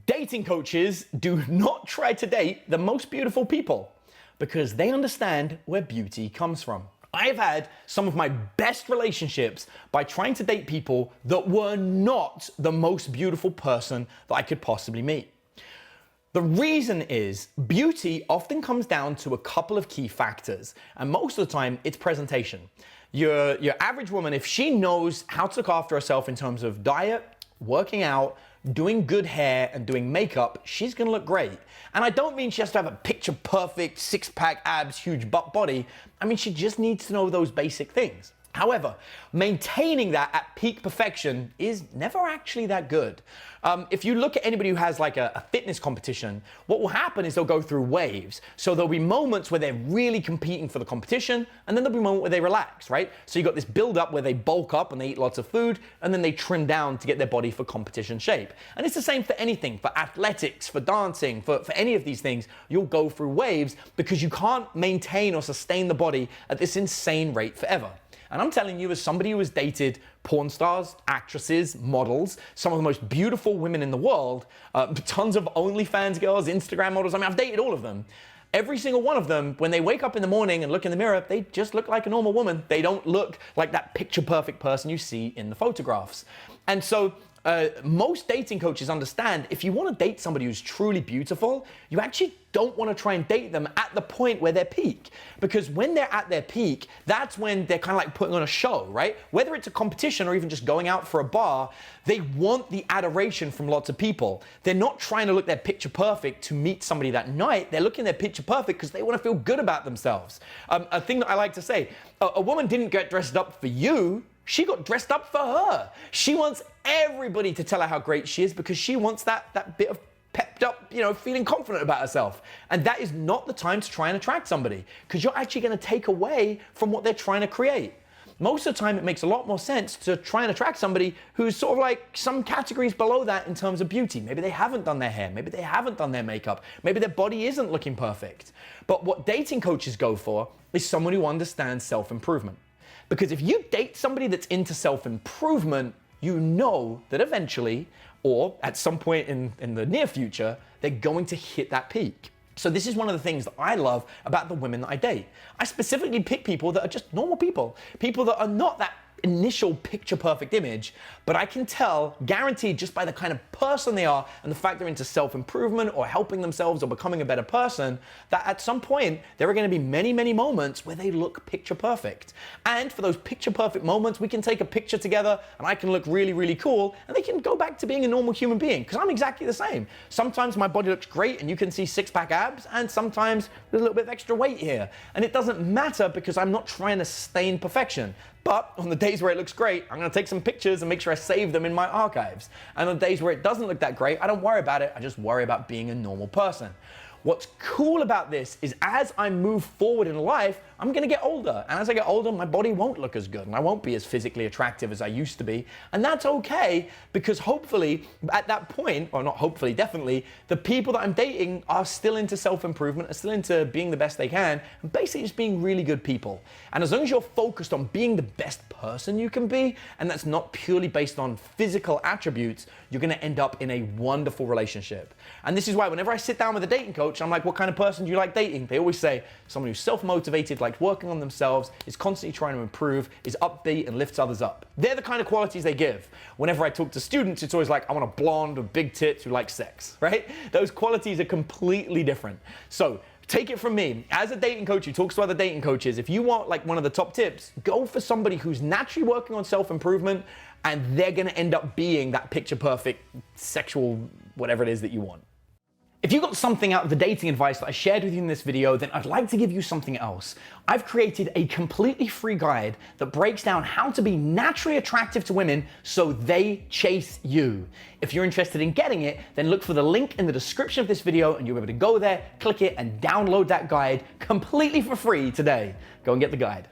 Dating coaches do not try to date the most beautiful people because they understand where beauty comes from. I've had some of my best relationships by trying to date people that were not the most beautiful person that I could possibly meet. The reason is beauty often comes down to a couple of key factors, and most of the time it's presentation. Your average woman, if she knows how to look after herself in terms of diet, working out, doing good hair, and doing makeup, she's gonna look great. And I don't mean she has to have a picture perfect, six-pack abs, huge butt body. I mean, she just needs to know those basic things. However, maintaining that at peak perfection is never actually that good. If you look at anybody who has like a fitness competition, what will happen is they'll go through waves. So there'll be moments where they're really competing for the competition, and then there'll be a moment where they relax, right? So you got this build up where they bulk up and they eat lots of food, and then they trim down to get their body for competition shape. And it's the same for anything, for athletics, for dancing, for any of these things. You'll go through waves because you can't maintain or sustain the body at this insane rate forever. And I'm telling you, as somebody who has dated porn stars, actresses, models, some of the most beautiful women in the world, tons of OnlyFans girls, Instagram models, I mean, I've dated all of them. Every single one of them, when they wake up in the morning and look in the mirror, they just look like a normal woman. They don't look like that picture perfect person you see in the photographs. And so most dating coaches understand if you want to date somebody who's truly beautiful, you actually don't want to try and date them at the point where they're peak. Because when they're at their peak, that's when they're kind of like putting on a show, right? Whether it's a competition or even just going out for a bar, they want the adoration from lots of people. They're not trying to look their picture perfect to meet somebody that night. They're looking their picture perfect because they want to feel good about themselves. A thing that I like to say, a woman didn't get dressed up for you. She got dressed up for her. She wants everybody to tell her how great she is because she wants that bit of pepped up, feeling confident about herself. And that is not the time to try and attract somebody because you're actually going to take away from what they're trying to create. Most of the time, it makes a lot more sense to try and attract somebody who's sort of like some categories below that in terms of beauty. Maybe they haven't done their hair. Maybe they haven't done their makeup. Maybe their body isn't looking perfect. But what dating coaches go for is someone who understands self-improvement. Because if you date somebody that's into self-improvement, you know that eventually, or at some point in the near future, they're going to hit that peak. So this is one of the things that I love about the women that I date. I specifically pick people that are just normal people that are not that initial picture perfect image, but I can tell, guaranteed just by the kind of person they are and the fact they're into self-improvement or helping themselves or becoming a better person, that at some point there are going to be many, many moments where they look picture perfect. And for those picture perfect moments, we can take a picture together and I can look really, really cool and they can go back to being a normal human being because I'm exactly the same. Sometimes my body looks great and you can see six-pack abs, and sometimes there's a little bit of extra weight here. And it doesn't matter because I'm not trying to sustain perfection. But on the days where it looks great, I'm going to take some pictures and make sure I save them in my archives. And on the days where it doesn't look that great, I don't worry about it. I just worry about being a normal person. What's cool about this is as I move forward in life, I'm going to get older. And as I get older, my body won't look as good and I won't be as physically attractive as I used to be. And that's okay because hopefully at that point, or not hopefully, definitely, the people that I'm dating are still into self-improvement, are still into being the best they can, and basically just being really good people. And as long as you're focused on being the best person you can be, and that's not purely based on physical attributes, you're going to end up in a wonderful relationship. And this is why whenever I sit down with a dating coach, I'm like, what kind of person do you like dating? They always say someone who's self-motivated, likes working on themselves, is constantly trying to improve, is upbeat and lifts others up. They're the kind of qualities they give. Whenever I talk to students, it's always like, I want a blonde with big tits who likes sex, right? Those qualities are completely different. So take it from me, as a dating coach who talks to other dating coaches, if you want like one of the top tips, go for somebody who's naturally working on self-improvement and they're gonna end up being that picture perfect sexual whatever it is that you want. If you got something out of the dating advice that I shared with you in this video, then I'd like to give you something else. I've created a completely free guide that breaks down how to be naturally attractive to women so they chase you. If you're interested in getting it, then look for the link in the description of this video and you'll be able to go there, click it, and download that guide completely for free today. Go and get the guide.